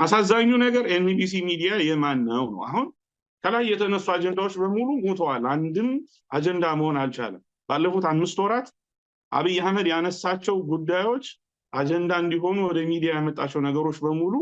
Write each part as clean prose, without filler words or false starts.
አሳዛኙ ነገር ኤንቢሲ ሚዲያ የማን ነው? አሁን ከላይ የተነሱ አጀንዳዎች በሙሉ ሞተዋል። አንድም አጀንዳ መሆን አልቻለም። ባለፉት 5 ወራት አብይ አህመድ ያነሳቸው ጉዳዮች አጀንዳ እንዲሆኑ ወደ ሚዲያ ያመጣቸው ነገሮች በሙሉ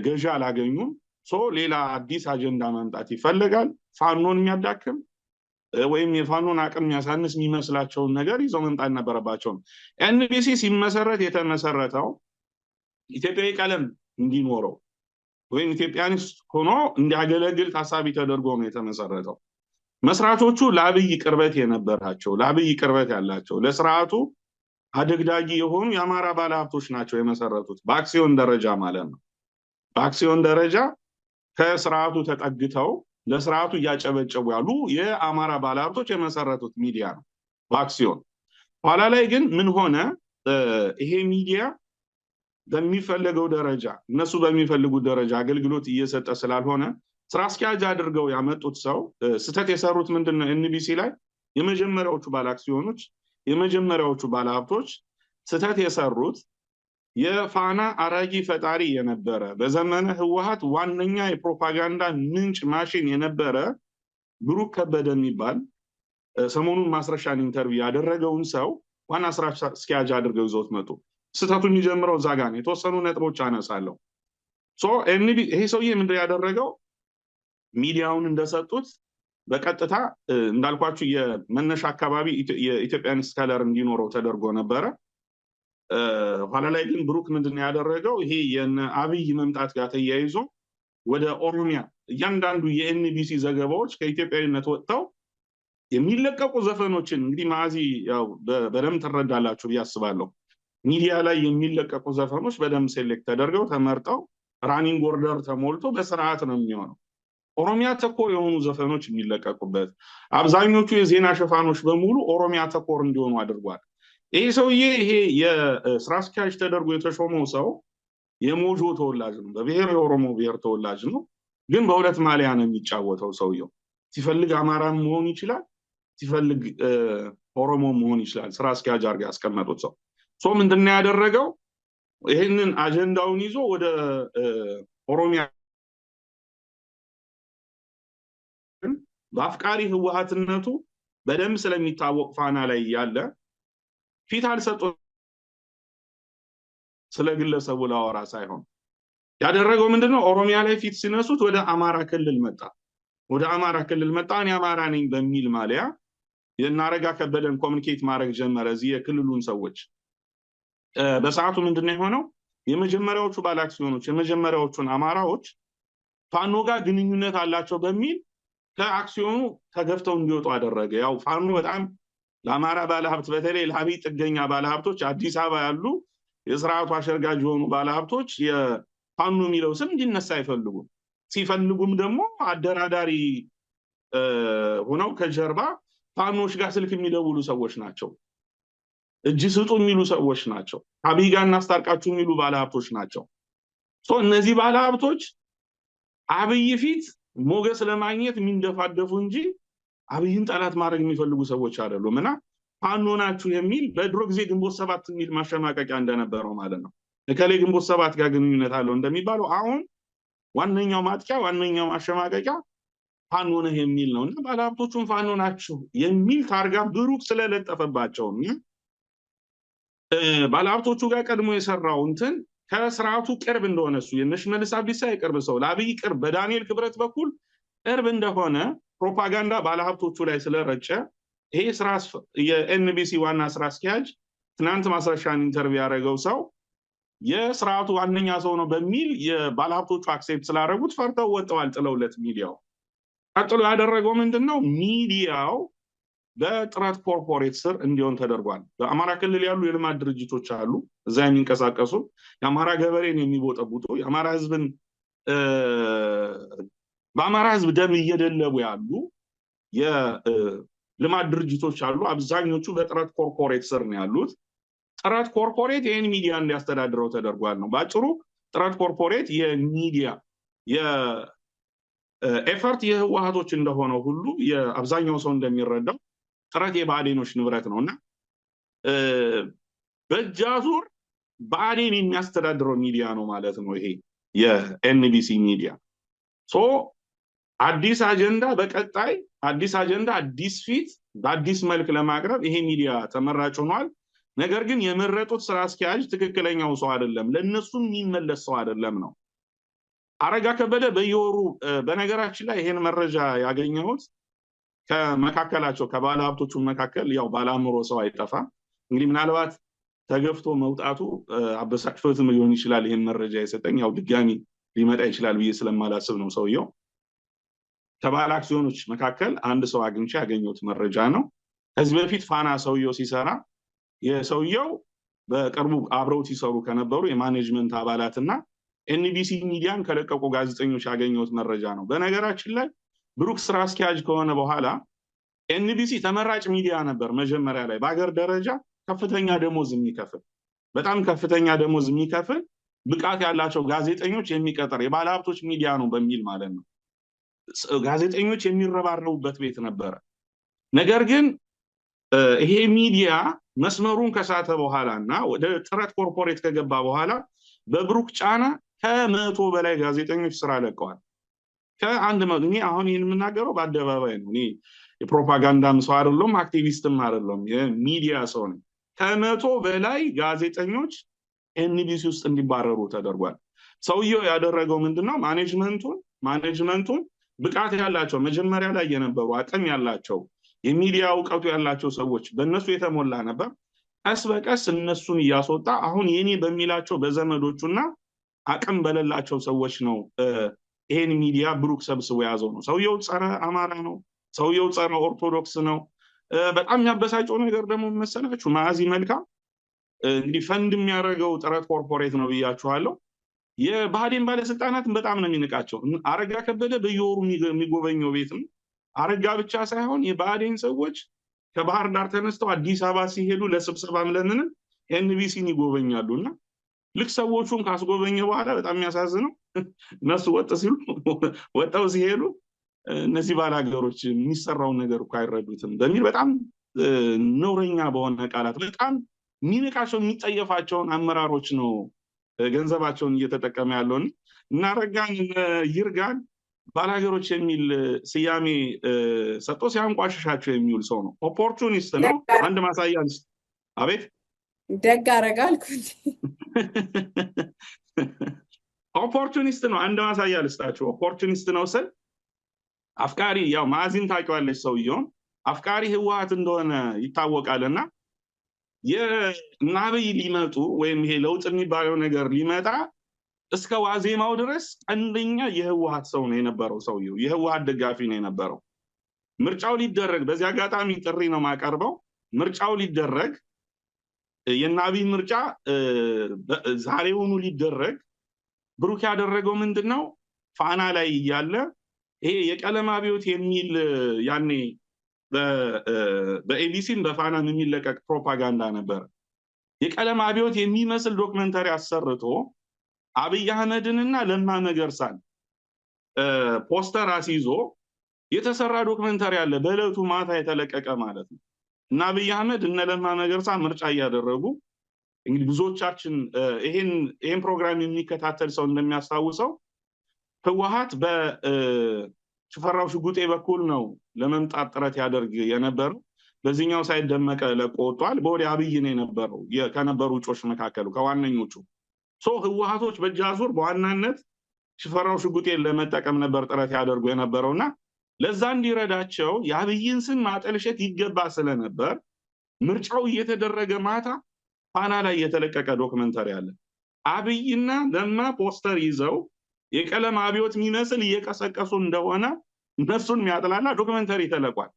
ገዢ አላገኙም። ሌላ አዲስ አጀንዳ ማምጣት ይፈልጋል። ፋኖን የሚያዳክም ወይም የፋኖን አቅም የሚያሳንስ የሚመስላቸውን ነገር ይዘው መምጣት ነበረባቸው። ኤንቢሲ ሲመሰረት የተመሰረተው ኢትዮጵያዊ ቀለም እንዲኖረው ወይም ኢትዮጵያኒስት ሆኖ እንዲያገለግል ታሳቢ ተደርጎ ነው የተመሰረተው። መስራቾቹ ለአብይ ቅርበት የነበራቸው፣ ለአብይ ቅርበት ያላቸው፣ ለስርዓቱ አደግዳጊ የሆኑ የአማራ ባለሀብቶች ናቸው የመሰረቱት። በአክሲዮን ደረጃ ማለት ነው። በአክሲዮን ደረጃ ከስርዓቱ ተጠግተው ለስርዓቱ እያጨበጨቡ ያሉ የአማራ ባለሀብቶች የመሰረቱት ሚዲያ ነው በአክሲዮን። ኋላ ላይ ግን ምን ሆነ? ይሄ ሚዲያ በሚፈለገው ደረጃ እነሱ በሚፈልጉት ደረጃ አገልግሎት እየሰጠ ስላልሆነ ስራ አስኪያጅ አድርገው ያመጡት ሰው ስተት የሰሩት ምንድነው? ኤንቢሲ ላይ የመጀመሪያዎቹ ባለአክሲዮኖች የመጀመሪያዎቹ ባለሀብቶች ስተት የሰሩት የፋና አራጊ ፈጣሪ የነበረ በዘመነ ህወሓት ዋነኛ የፕሮፓጋንዳ ምንጭ ማሽን የነበረ ብሩክ ከበደ የሚባል ሰሞኑን ማስረሻን ኢንተርቪው ያደረገውን ሰው ዋና ስራ አስኪያጅ አድርገው ይዘውት መጡ። ስተቱ የሚጀምረው እዛ ጋር ነው። የተወሰኑ ነጥቦች አነሳለሁ። ይሄ ሰውዬ ምንድን ያደረገው? ሚዲያውን እንደሰጡት በቀጥታ እንዳልኳችሁ የመነሻ አካባቢ የኢትዮጵያኒስት ከለር እንዲኖረው ተደርጎ ነበረ። ኋላ ላይ ግን ብሩክ ምንድን ያደረገው? ይሄ የአብይ መምጣት ጋር ተያይዞ ወደ ኦሮሚያ እያንዳንዱ የኤንቢሲ ዘገባዎች ከኢትዮጵያዊነት ወጥተው የሚለቀቁ ዘፈኖችን እንግዲህ ማዚ ያው በደንብ ትረዳላችሁ ብዬ አስባለሁ። ሚዲያ ላይ የሚለቀቁ ዘፈኖች በደንብ ሴሌክት ተደርገው ተመርጠው ራኒንግ ኦርደር ተሞልቶ በስርዓት ነው የሚሆነው። ኦሮሚያ ተኮር የሆኑ ዘፈኖች የሚለቀቁበት፣ አብዛኞቹ የዜና ሽፋኖች በሙሉ ኦሮሚያ ተኮር እንዲሆኑ አድርጓል። ይሄ ሰውዬ ይሄ የስራ አስኪያጅ ተደርጎ የተሾመው ሰው የሞጆ ተወላጅ ነው። በብሔር የኦሮሞ ብሔር ተወላጅ ነው። ግን በሁለት ማሊያ ነው የሚጫወተው ሰውየው። ሲፈልግ አማራ መሆን ይችላል፣ ሲፈልግ ኦሮሞ መሆን ይችላል። ስራ አስኪያጅ አድርገው ያስቀመጡት ሰው ምንድን ያደረገው? ይህንን አጀንዳውን ይዞ ወደ ኦሮሚያ በአፍቃሪ ህወሓትነቱ በደንብ ስለሚታወቅ ፋና ላይ ያለ ፊት አልሰጠ። ስለ ግለሰቡ ላወራ ሳይሆን ያደረገው ምንድነው? ኦሮሚያ ላይ ፊት ሲነሱት ወደ አማራ ክልል መጣ። ወደ አማራ ክልል መጣ። እኔ አማራ ነኝ በሚል ማሊያ የናረጋ ከበደን ኮሚኒኬት ማድረግ ጀመረ። እዚህ የክልሉን ሰዎች በሰዓቱ ምንድነው የሆነው? የመጀመሪያዎቹ ባለአክሲዮኖች የመጀመሪያዎቹን አማራዎች ፋኖ ጋር ግንኙነት አላቸው በሚል ከአክሲዮኑ ተገፍተው እንዲወጡ አደረገ። ያው ፋኖ በጣም ለአማራ ባለሀብት በተለይ ለአብይ ጥገኛ ባለሀብቶች አዲስ አበባ ያሉ የስርዓቱ አሸርጋጅ የሆኑ ባለሀብቶች የፋኖ የሚለው ስም እንዲነሳ አይፈልጉም። ሲፈልጉም ደግሞ አደራዳሪ ሆነው ከጀርባ ፋኖች ጋር ስልክ የሚደውሉ ሰዎች ናቸው። እጅ ስጡ የሚሉ ሰዎች ናቸው። አብይ ጋር እናስታርቃችሁ የሚሉ ባለሀብቶች ናቸው። እነዚህ ባለሀብቶች አብይ ፊት ሞገስ ለማግኘት የሚንደፋደፉ እንጂ አብይን ጠላት ማድረግ የሚፈልጉ ሰዎች አይደሉም። እና ፋኖ ናችሁ የሚል በድሮ ጊዜ ግንቦት 7 የሚል ማሸማቀቂያ እንደነበረው ማለት ነው። እከሌ ግንቦት 7 ጋር ግንኙነት አለው እንደሚባለው አሁን ዋነኛው ማጥቂያ ዋነኛው ማሸማቀቂያ ፋኖ ነህ የሚል ነው። እና ባለሀብቶቹን ፋኖ ናችሁ የሚል ታርጋ ብሩክ ስለለጠፈባቸው ባለሀብቶቹ ጋር ቀድሞ የሰራው እንትን ከስርዓቱ ቅርብ እንደሆነ እሱ የሽመልስ አብዲሳ የቅርብ ሰው ለአብይ ቅርብ በዳንኤል ክብረት በኩል ቅርብ እንደሆነ ፕሮፓጋንዳ ባለሀብቶቹ ላይ ስለረጨ ይሄ የኤንቢሲ ዋና ስራ አስኪያጅ ትናንት ማስረሻን ኢንተርቪው ያደረገው ሰው የስርዓቱ ዋነኛ ሰው ነው በሚል የባለሀብቶቹ አክሴፕት ስላደረጉት ፈርተው ወጥተዋል ጥለውለት ሚዲያው። ቀጥሎ ያደረገው ምንድነው? ሚዲያው በጥረት ኮርፖሬት ስር እንዲሆን ተደርጓል። በአማራ ክልል ያሉ የልማት ድርጅቶች አሉ፣ እዛ የሚንቀሳቀሱ የአማራ ገበሬን የሚቦጠቡጡ የአማራ ህዝብን በአማራ ህዝብ ደም እየደለቡ ያሉ የልማት ድርጅቶች አሉ። አብዛኞቹ በጥረት ኮርፖሬት ስር ነው ያሉት። ጥረት ኮርፖሬት ይህን ሚዲያ እንዲያስተዳድረው ተደርጓል ነው ባጭሩ። ጥረት ኮርፖሬት የሚዲያ የኤፈርት የህወሓቶች እንደሆነው ሁሉ የአብዛኛው ሰው እንደሚረዳው ጥረት የብአዴኖች ንብረት ነው እና በእጅ አዙር ብአዴን የሚያስተዳድረው ሚዲያ ነው ማለት ነው ይሄ። የኤንቢሲ ሚዲያ ሶ አዲስ አጀንዳ በቀጣይ አዲስ አጀንዳ አዲስ ፊት በአዲስ መልክ ለማቅረብ ይሄ ሚዲያ ተመራጭ ሆኗል። ነገር ግን የመረጡት ስራ አስኪያጅ ትክክለኛው ሰው አይደለም፣ ለነሱም የሚመለስ ሰው አይደለም ነው። አረጋ ከበደ በየወሩ በነገራችን ላይ ይሄን መረጃ ያገኘሁት ከመካከላቸው ከባለ ሀብቶቹ መካከል ያው ባለአእምሮ ሰው አይጠፋም። እንግዲህ ምናልባት ተገፍቶ መውጣቱ አበሳጭቶትም ሊሆን ይችላል ይሄን መረጃ የሰጠኝ፣ ያው ድጋሚ ሊመጣ ይችላል ብዬ ስለማላስብ ነው ሰውየው። ከባለ አክሲዮኖች መካከል አንድ ሰው አግኝቼ ያገኘሁት መረጃ ነው። ከዚህ በፊት ፋና ሰውየው ሲሰራ የሰውየው በቅርቡ አብረውት ሲሰሩ ከነበሩ የማኔጅመንት አባላትና ኤንቢሲ ሚዲያን ከለቀቁ ጋዜጠኞች ያገኘሁት መረጃ ነው። በነገራችን ላይ ብሩክ ስራ አስኪያጅ ከሆነ በኋላ ኤንቢሲ ተመራጭ ሚዲያ ነበር መጀመሪያ ላይ በአገር ደረጃ ከፍተኛ ደሞዝ የሚከፍል በጣም ከፍተኛ ደሞዝ የሚከፍል ብቃት ያላቸው ጋዜጠኞች የሚቀጥር የባለሀብቶች ሚዲያ ነው በሚል ማለት ነው ጋዜጠኞች የሚረባረቡበት ቤት ነበረ። ነገር ግን ይሄ ሚዲያ መስመሩን ከሳተ በኋላና ወደ ጥረት ኮርፖሬት ከገባ በኋላ በብሩክ ጫና ከ100 በላይ ጋዜጠኞች ስራ ለቀዋል። እኔ አሁን ይህን የምናገረው በአደባባይ ነው። እኔ የፕሮፓጋንዳም ሰው አይደለም፣ አክቲቪስትም አይደለም፣ የሚዲያ ሰው ነኝ። ከ100 በላይ ጋዜጠኞች ኤንቢሲ ውስጥ እንዲባረሩ ተደርጓል። ሰውየው ያደረገው ምንድነው? ማኔጅመንቱን ብቃት ያላቸው መጀመሪያ ላይ የነበሩ አቅም ያላቸው የሚዲያ እውቀቱ ያላቸው ሰዎች በእነሱ የተሞላ ነበር። ቀስ በቀስ እነሱን እያስወጣ አሁን የኔ በሚላቸው በዘመዶቹና አቅም በሌላቸው ሰዎች ነው ይሄን ሚዲያ ብሩክ ሰብስቦ የያዘው ነው። ሰውየው ጸረ አማራ ነው። ሰውየው ጸረ ኦርቶዶክስ ነው። በጣም የሚያበሳጨው ነገር ደግሞ መሰላችሁ ማዕዚ መልካም እንግዲህ ፈንድ የሚያደርገው ጥረት ኮርፖሬት ነው ብያችኋለሁ። የባህዴን ባለስልጣናትን በጣም ነው የሚንቃቸው። አረጋ ከበደ በየወሩ የሚጎበኘው ቤት ነው። አረጋ ብቻ ሳይሆን የባህዴን ሰዎች ከባህር ዳር ተነስተው አዲስ አበባ ሲሄዱ ለስብሰባም ለምንም ኤንቢሲን ይጎበኛሉና ልክ ሰዎቹን ካስጎበኘ በኋላ በጣም የሚያሳዝነው እነሱ ወጣው ሲሄዱ እነዚህ ባላገሮች የሚሰራውን ነገር እኮ አይረዱትም በሚል በጣም ነውረኛ በሆነ ቃላት በጣም የሚንቃቸው የሚጠየፋቸውን አመራሮች ነው ገንዘባቸውን እየተጠቀመ ያለውን እና ረጋን ይርጋን ባላገሮች የሚል ስያሜ ሰጥቶ ሲያንቋሽሻቸው የሚውል ሰው ነው። ኦፖርቹኒስት ነው። አንድ ማሳያ ልስጥ። አቤት ደግ አረጋል ኩንጂ ኦፖርቹኒስት ነው። አንድ ማሳያ ልስጣችሁ። ኦፖርቹኒስት ነው ስል አፍቃሪ ያው ማዕዚን ታውቂዋለሽ ሰውየውን አፍቃሪ ህወሓት እንደሆነ ይታወቃልና የናብይ ሊመጡ ወይም ይሄ ለውጥ የሚባለው ነገር ሊመጣ እስከ ዋዜማው ድረስ አንደኛ የህወሓት ሰው ነው የነበረው። ሰውየው የህወሓት ደጋፊ ነው የነበረው። ምርጫው ሊደረግ በዚህ አጋጣሚ ጥሪ ነው ማቀርበው። ምርጫው ሊደረግ የናብይ ምርጫ ዛሬውኑ ሊደረግ ብሩክ ያደረገው ምንድነው? ፋና ላይ እያለ ይሄ የቀለም አብዮት የሚል ያኔ በኤቢሲም በፋናም የሚለቀቅ ፕሮፓጋንዳ ነበር። የቀለም አብዮት የሚመስል ዶክመንተሪ አሰርቶ አብይ አህመድንና ለማ መገርሳን ፖስተር አስይዞ የተሰራ ዶክመንተሪ አለ። በእለቱ ማታ የተለቀቀ ማለት ነው። እና አብይ አህመድ እነ ለማ መገርሳ ምርጫ እያደረጉ እንግዲህ ብዙዎቻችን ይሄን ፕሮግራም የሚከታተል ሰው እንደሚያስታውሰው ህወሓት በሽፈራው ሽጉጤ በኩል ነው ለመምጣት ጥረት ያደርግ የነበረው። በዚህኛው ሳይድ ደመቀ ለቆ ወጥቷል። በወዲያ አብይ ነው የነበረው ከነበሩ እጮች መካከሉ ከዋነኞቹ ህወሓቶች በእጃዙር በዋናነት ሽፈራው ሽጉጤን ለመጠቀም ነበር ጥረት ያደርጉ የነበረውና ለዛ እንዲረዳቸው የአብይን ስም ማጠልሸት ይገባ ስለነበር ምርጫው እየተደረገ ማታ ፋና ላይ የተለቀቀ ዶክመንተሪ አለ። አብይና ለማ ፖስተር ይዘው የቀለም አብዮት የሚመስል እየቀሰቀሱ እንደሆነ እነሱን የሚያጥላላ ዶክመንተሪ ተለቋል።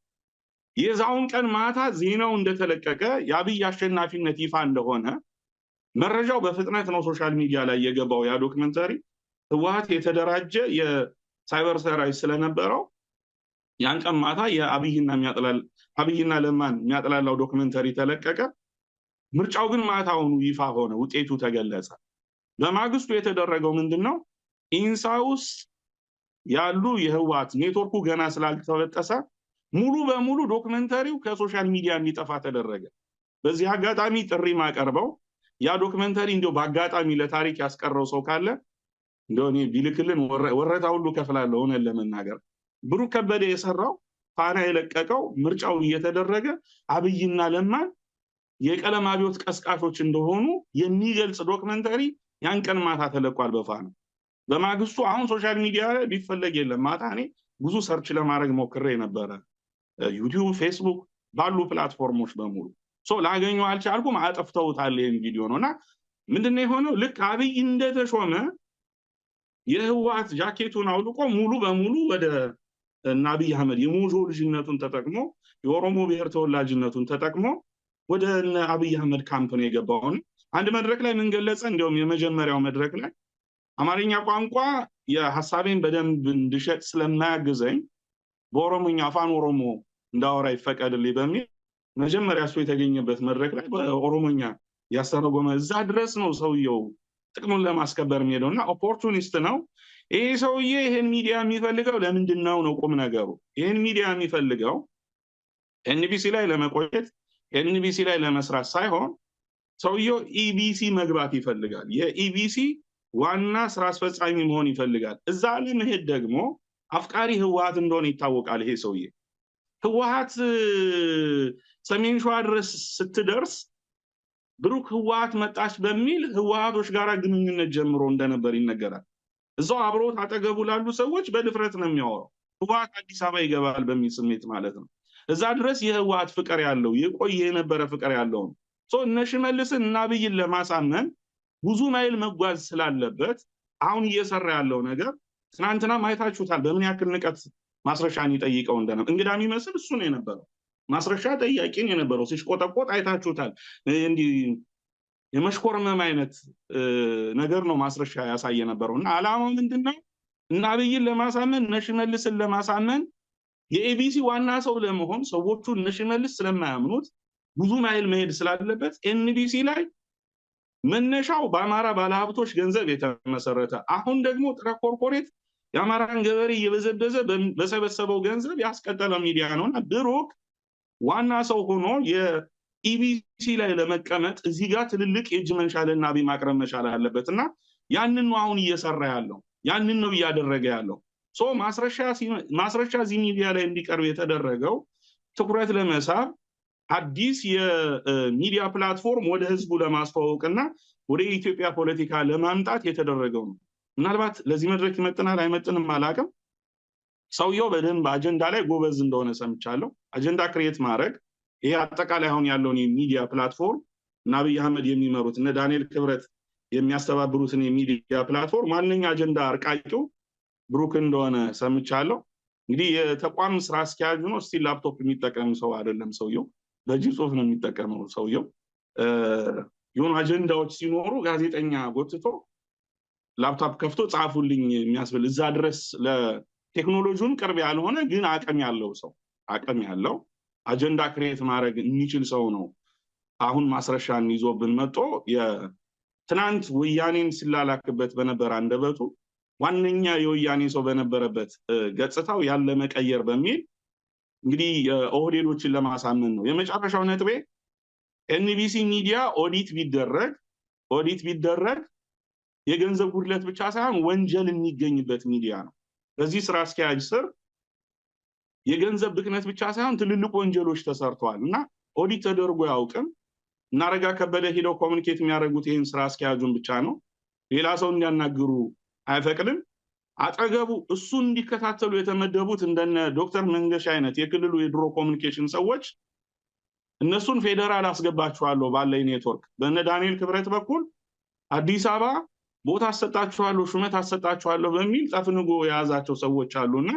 የዛውን ቀን ማታ ዜናው እንደተለቀቀ የአብይ አሸናፊነት ይፋ እንደሆነ መረጃው በፍጥነት ነው ሶሻል ሚዲያ ላይ የገባው። ያ ዶክመንተሪ ህወሓት የተደራጀ የሳይበር ሰራዊት ስለነበረው ያን ቀን ማታ አብይና ለማን የሚያጥላላው ዶክመንተሪ ተለቀቀ። ምርጫው ግን ማታውኑ ይፋ ሆነ፣ ውጤቱ ተገለጸ። በማግስቱ የተደረገው ምንድነው? ኢንሳ ውስጥ ያሉ የህወሓት ኔትወርኩ ገና ስላልተበጠሰ ሙሉ በሙሉ ዶክመንተሪው ከሶሻል ሚዲያ እንዲጠፋ ተደረገ። በዚህ አጋጣሚ ጥሪ ማቀርበው ያ ዶክመንተሪ እንደው በአጋጣሚ ለታሪክ ያስቀረው ሰው ካለ እንደሆነ ቢልክልን ወረታ ሁሉ ከፍላለሁ ሆነ ለመናገር ብሩክ ከበደ የሰራው ፋና የለቀቀው ምርጫው እየተደረገ አብይና ለማን የቀለም አብዮት ቀስቃሾች እንደሆኑ የሚገልጽ ዶክመንተሪ ያን ቀን ማታ ተለቋል በፋና። በማግስቱ አሁን ሶሻል ሚዲያ ላይ ቢፈለግ የለም። ማታ እኔ ብዙ ሰርች ለማድረግ ሞክሬ ነበረ ዩቲዩብ፣ ፌስቡክ ባሉ ፕላትፎርሞች በሙሉ ላገኘው አልቻልኩም። አጠፍተውታል ይሄን ቪዲዮ ነውና ምንድነው የሆነው? ልክ አብይ እንደተሾመ የህወሓት ጃኬቱን አውልቆ ሙሉ በሙሉ ወደ አብይ አህመድ የሞጆ ልጅነቱን ተጠቅሞ የኦሮሞ ብሔር ተወላጅነቱን ተጠቅሞ ወደ አብይ አህመድ ካምፕ ነው የገባው። አንድ መድረክ ላይ ምን ገለጸ? እንደውም የመጀመሪያው መድረክ ላይ አማርኛ ቋንቋ የሐሳቤን በደንብ እንድሸጥ ስለማያግዘኝ በኦሮሞኛ አፋን ኦሮሞ እንዳወራ ይፈቀድልኝ በሚል መጀመሪያ እሱ የተገኘበት መድረክ ላይ በኦሮሞኛ ያስተረጎመ። እዛ ድረስ ነው ሰውየው ጥቅሙን ለማስከበር የሚሄደውና ኦፖርቹኒስት ነው ይሄ ሰውዬ። ይሄን ሚዲያ የሚፈልገው ለምንድን ነው ቁም ነገሩ። ይሄን ሚዲያ የሚፈልገው ኤንቢሲ ላይ ለመቆየት ኤንቢሲ ላይ ለመስራት ሳይሆን ሰውየው ኢቢሲ መግባት ይፈልጋል። የኢቢሲ ዋና ስራ አስፈጻሚ መሆን ይፈልጋል። እዛ ለመሄድ ደግሞ አፍቃሪ ህወሓት እንደሆነ ይታወቃል። ይሄ ሰውዬ ህወሓት ሰሜን ሸዋ ድረስ ስትደርስ ብሩክ ህወሓት መጣች በሚል ህወሓቶች ጋር ግንኙነት ጀምሮ እንደነበር ይነገራል። እዛው አብሮት አጠገቡ ላሉ ሰዎች በድፍረት ነው የሚያወራው። ህወሓት አዲስ አበባ ይገባል በሚል ስሜት ማለት ነው። እዛ ድረስ የህወሓት ፍቅር ያለው የቆየ የነበረ ፍቅር ያለው ነው። እነ ሽመልስን እና አብይን ለማሳመን ብዙ ማይል መጓዝ ስላለበት አሁን እየሰራ ያለው ነገር ትናንትና ማየታችሁታል። በምን ያክል ንቀት ማስረሻን ይጠይቀው እንደነበር እንግዳ የሚመስል እሱ ነው የነበረው። ማስረሻ ጠያቂን የነበረው ሲሽቆጠቆጥ አይታችሁታል። እንዲህ የመሽኮርመም አይነት ነገር ነው ማስረሻ ያሳየ ነበረው። እና ዓላማው ምንድነው? እና አብይን ለማሳመን እነ ሽመልስን ለማሳመን የኤቢሲ ዋና ሰው ለመሆን ሰዎቹ እነ ሽመልስ ስለማያምኑት ብዙ ማይል መሄድ ስላለበት ኤንቢሲ ላይ መነሻው በአማራ ባለሀብቶች ገንዘብ የተመሰረተ አሁን ደግሞ ጥረ ኮርፖሬት የአማራን ገበሬ እየበዘበዘ በሰበሰበው ገንዘብ ያስቀጠለው ሚዲያ ነውና ብሩክ ዋና ሰው ሆኖ የኢቢሲ ላይ ለመቀመጥ እዚህ ጋር ትልልቅ የእጅ መንሻ ለአብይ ማቅረብ መቻል አለበትና ያንን ነው አሁን እየሰራ ያለው፣ ያንን ነው እያደረገ ያለው። ማስረሻ እዚህ ሚዲያ ላይ እንዲቀርብ የተደረገው ትኩረት ለመሳብ አዲስ የሚዲያ ፕላትፎርም ወደ ህዝቡ ለማስተዋወቅና ወደ ኢትዮጵያ ፖለቲካ ለማምጣት የተደረገው ነው። ምናልባት ለዚህ መድረክ ይመጥናል አይመጥንም አላውቅም። ሰውየው በደንብ አጀንዳ ላይ ጎበዝ እንደሆነ ሰምቻለሁ። አጀንዳ ክሬት ማድረግ ይሄ አጠቃላይ አሁን ያለውን የሚዲያ ፕላትፎርም እና አብይ አህመድ የሚመሩት እነ ዳንኤል ክብረት የሚያስተባብሩትን የሚዲያ ፕላትፎርም ዋነኛ አጀንዳ አርቃቂው ብሩክ እንደሆነ ሰምቻለሁ። እንግዲህ የተቋም ስራ አስኪያጁ ነው። እስቲ ላፕቶፕ የሚጠቀም ሰው አይደለም ሰውየው፣ በእጅ ጽሁፍ ነው የሚጠቀመው ሰውየው። የሆኑ አጀንዳዎች ሲኖሩ ጋዜጠኛ ጎትቶ ላፕቶፕ ከፍቶ ጻፉልኝ የሚያስብል እዛ ድረስ ለቴክኖሎጂውን ቅርብ ያልሆነ ግን አቅም ያለው አጀንዳ ክሬት ማድረግ የሚችል ሰው ነው። አሁን ማስረሻን ይዞብን መጥቶ የትናንት ወያኔን ሲላላክበት በነበረ አንደበቱ ዋነኛ የወያኔ ሰው በነበረበት ገጽታው ያለ መቀየር በሚል እንግዲህ ኦህዴዶችን ለማሳመን ነው። የመጨረሻው ነጥቤ ኤንቢሲ ሚዲያ ኦዲት ቢደረግ የገንዘብ ጉድለት ብቻ ሳይሆን ወንጀል የሚገኝበት ሚዲያ ነው። በዚህ ስራ አስኪያጅ ስር የገንዘብ ብክነት ብቻ ሳይሆን ትልልቅ ወንጀሎች ተሰርተዋል እና ኦዲት ተደርጎ ያውቅም። እና አረጋ ከበደ ሄደው ኮሚኒኬት የሚያደርጉት ይህን ስራ አስኪያጁን ብቻ ነው። ሌላ ሰው እንዲያናግሩ አይፈቅድም። አጠገቡ እሱ እንዲከታተሉ የተመደቡት እንደነ ዶክተር መንገሻ አይነት የክልሉ የድሮ ኮሚኒኬሽን ሰዎች እነሱን ፌደራል አስገባችኋለሁ ባለኝ ኔትወርክ በእነ ዳንኤል ክብረት በኩል አዲስ አበባ ቦታ አሰጣችኋለሁ፣ ሹመት አሰጣችኋለሁ በሚል ጠፍንጎ የያዛቸው ሰዎች አሉና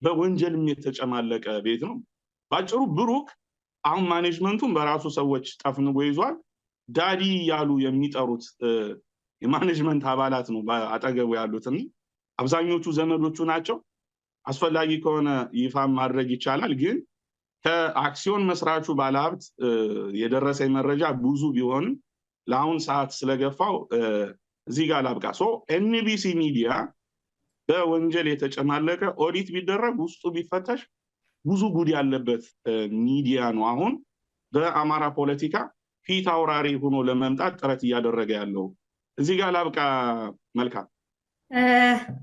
በወንጀልም የተጨማለቀ ቤት ነው። ባጭሩ ብሩክ አሁን ማኔጅመንቱን በራሱ ሰዎች ጠፍንጎ ይዟል። ዳዲ ያሉ የሚጠሩት የማኔጅመንት አባላት ነው አጠገቡ ያሉትና አብዛኞቹ ዘመዶቹ ናቸው። አስፈላጊ ከሆነ ይፋ ማድረግ ይቻላል። ግን ከአክሲዮን መስራቹ ባለሀብት የደረሰኝ መረጃ ብዙ ቢሆንም ለአሁን ሰዓት ስለገፋው እዚህ ጋር ላብቃ። ኤንቢሲ ሚዲያ በወንጀል የተጨማለቀ ኦዲት ቢደረግ ውስጡ ቢፈተሽ ብዙ ጉድ ያለበት ሚዲያ ነው። አሁን በአማራ ፖለቲካ ፊት አውራሪ ሆኖ ለመምጣት ጥረት እያደረገ ያለው እዚህ ጋር ላብቃ። መልካም آه